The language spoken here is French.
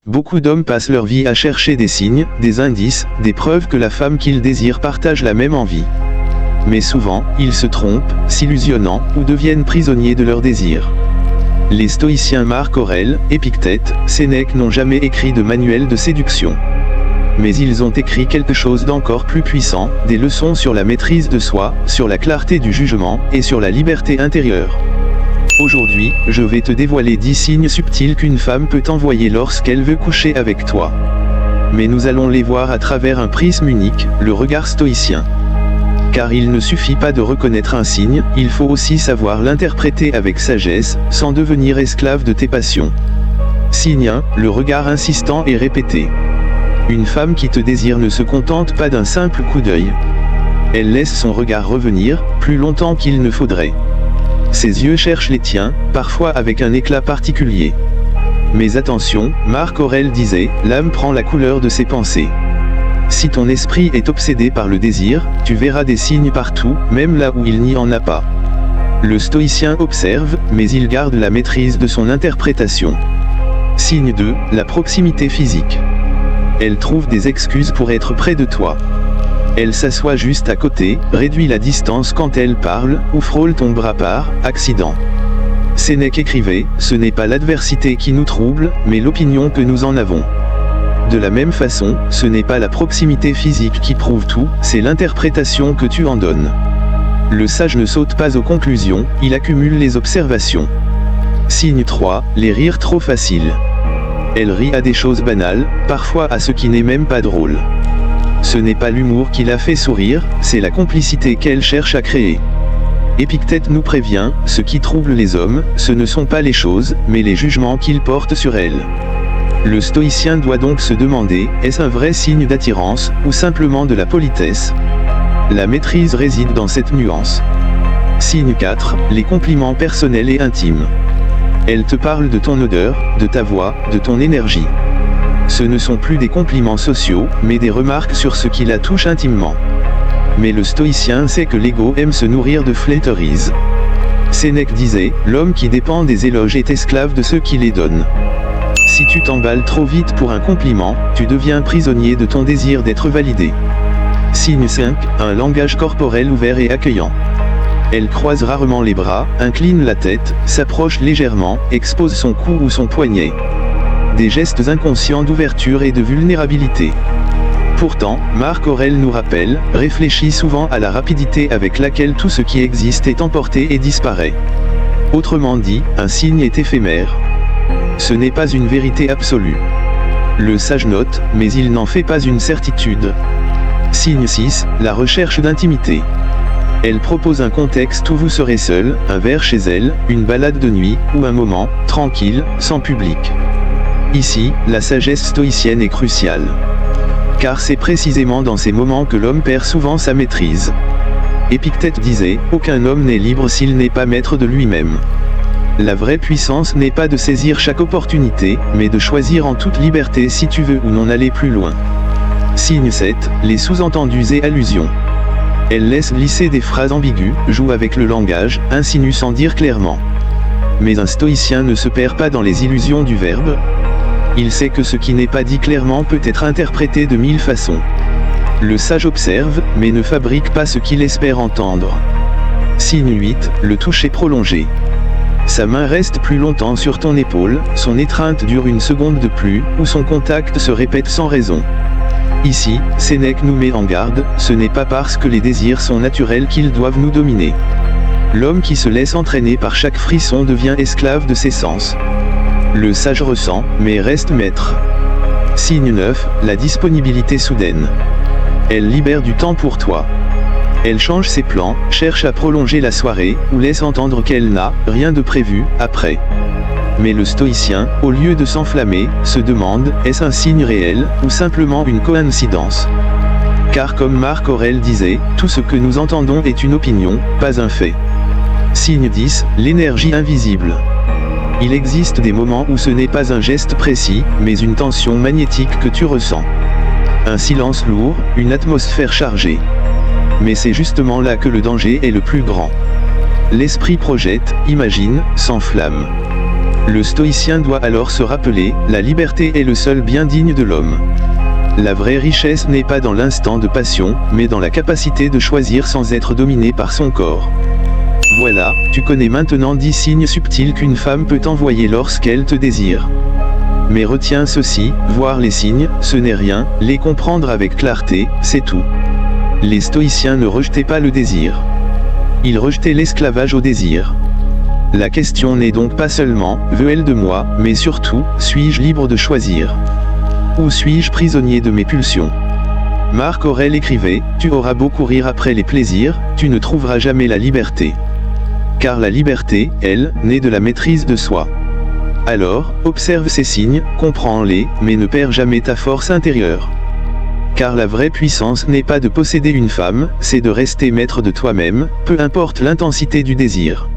Beaucoup d'hommes passent leur vie à chercher des signes, des indices, des preuves que la femme qu'ils désirent partage la même envie. Mais souvent, ils se trompent, s'illusionnant, ou deviennent prisonniers de leurs désirs. Les stoïciens Marc Aurèle, Épictète, Sénèque n'ont jamais écrit de manuel de séduction. Mais ils ont écrit quelque chose d'encore plus puissant, des leçons sur la maîtrise de soi, sur la clarté du jugement, et sur la liberté intérieure. Aujourd'hui, je vais te dévoiler 10 signes subtils qu'une femme peut envoyer lorsqu'elle veut coucher avec toi. Mais nous allons les voir à travers un prisme unique, le regard stoïcien. Car il ne suffit pas de reconnaître un signe, il faut aussi savoir l'interpréter avec sagesse, sans devenir esclave de tes passions. Signe 1, le regard insistant et répété. Une femme qui te désire ne se contente pas d'un simple coup d'œil. Elle laisse son regard revenir, plus longtemps qu'il ne faudrait. Ses yeux cherchent les tiens, parfois avec un éclat particulier. Mais attention, Marc Aurèle disait, l'âme prend la couleur de ses pensées. Si ton esprit est obsédé par le désir, tu verras des signes partout, même là où il n'y en a pas. Le stoïcien observe, mais il garde la maîtrise de son interprétation. Signe 2, la proximité physique. Elle trouve des excuses pour être près de toi. Elle s'assoit juste à côté, réduit la distance quand elle parle, ou frôle ton bras par accident. Sénèque écrivait, ce n'est pas l'adversité qui nous trouble, mais l'opinion que nous en avons. De la même façon, ce n'est pas la proximité physique qui prouve tout, c'est l'interprétation que tu en donnes. Le sage ne saute pas aux conclusions, il accumule les observations. Signe 3, les rires trop faciles. Elle rit à des choses banales, parfois à ce qui n'est même pas drôle. Ce n'est pas l'humour qui la fait sourire, c'est la complicité qu'elle cherche à créer. Épictète nous prévient, ce qui trouble les hommes, ce ne sont pas les choses, mais les jugements qu'ils portent sur elles. Le stoïcien doit donc se demander, est-ce un vrai signe d'attirance, ou simplement de la politesse? La maîtrise réside dans cette nuance. Signe 4, les compliments personnels et intimes. Elle te parle de ton odeur, de ta voix, de ton énergie. Ce ne sont plus des compliments sociaux, mais des remarques sur ce qui la touche intimement. Mais le stoïcien sait que l'ego aime se nourrir de flatteries. Sénèque disait, l'homme qui dépend des éloges est esclave de ceux qui les donnent. Si tu t'emballes trop vite pour un compliment, tu deviens prisonnier de ton désir d'être validé. Signe 5, un langage corporel ouvert et accueillant. Elle croise rarement les bras, incline la tête, s'approche légèrement, expose son cou ou son poignet. Des gestes inconscients d'ouverture et de vulnérabilité. Pourtant, Marc Aurèle nous rappelle, réfléchis souvent à la rapidité avec laquelle tout ce qui existe est emporté et disparaît. Autrement dit, un signe est éphémère. Ce n'est pas une vérité absolue. Le sage note, mais il n'en fait pas une certitude. Signe 6, la recherche d'intimité. Elle propose un contexte où vous serez seul, un verre chez elle, une balade de nuit, ou un moment, tranquille, sans public. Ici, la sagesse stoïcienne est cruciale. Car c'est précisément dans ces moments que l'homme perd souvent sa maîtrise. Épictète disait, aucun homme n'est libre s'il n'est pas maître de lui-même. La vraie puissance n'est pas de saisir chaque opportunité, mais de choisir en toute liberté si tu veux ou non aller plus loin. Signe 7, les sous-entendus et allusions. Elle laisse glisser des phrases ambiguës, joue avec le langage, insinue sans dire clairement. Mais un stoïcien ne se perd pas dans les illusions du verbe. Il sait que ce qui n'est pas dit clairement peut être interprété de 1000 façons. Le sage observe, mais ne fabrique pas ce qu'il espère entendre. Signe 8, le toucher prolongé. Sa main reste plus longtemps sur ton épaule, son étreinte dure une seconde de plus, ou son contact se répète sans raison. Ici, Sénèque nous met en garde, ce n'est pas parce que les désirs sont naturels qu'ils doivent nous dominer. L'homme qui se laisse entraîner par chaque frisson devient esclave de ses sens. Le sage ressent, mais reste maître. Signe 9, la disponibilité soudaine. Elle libère du temps pour toi. Elle change ses plans, cherche à prolonger la soirée, ou laisse entendre qu'elle n'a rien de prévu après. Mais le stoïcien, au lieu de s'enflammer, se demande, est-ce un signe réel, ou simplement une coïncidence? Car comme Marc Aurèle disait, tout ce que nous entendons est une opinion, pas un fait. Signe 10, l'énergie invisible. Il existe des moments où ce n'est pas un geste précis, mais une tension magnétique que tu ressens. Un silence lourd, une atmosphère chargée. Mais c'est justement là que le danger est le plus grand. L'esprit projette, imagine, s'enflamme. Le stoïcien doit alors se rappeler, la liberté est le seul bien digne de l'homme. La vraie richesse n'est pas dans l'instant de passion, mais dans la capacité de choisir sans être dominé par son corps. Voilà, tu connais maintenant 10 signes subtils qu'une femme peut envoyer lorsqu'elle te désire. Mais retiens ceci, voir les signes, ce n'est rien, les comprendre avec clarté, c'est tout. Les stoïciens ne rejetaient pas le désir. Ils rejetaient l'esclavage au désir. La question n'est donc pas seulement, veut-elle de moi, mais surtout, suis-je libre de choisir ? Ou suis-je prisonnier de mes pulsions ? Marc Aurèle écrivait, tu auras beau courir après les plaisirs, tu ne trouveras jamais la liberté. Car la liberté, elle, naît de la maîtrise de soi. Alors, observe ces signes, comprends-les, mais ne perds jamais ta force intérieure. Car la vraie puissance n'est pas de posséder une femme, c'est de rester maître de toi-même, peu importe l'intensité du désir.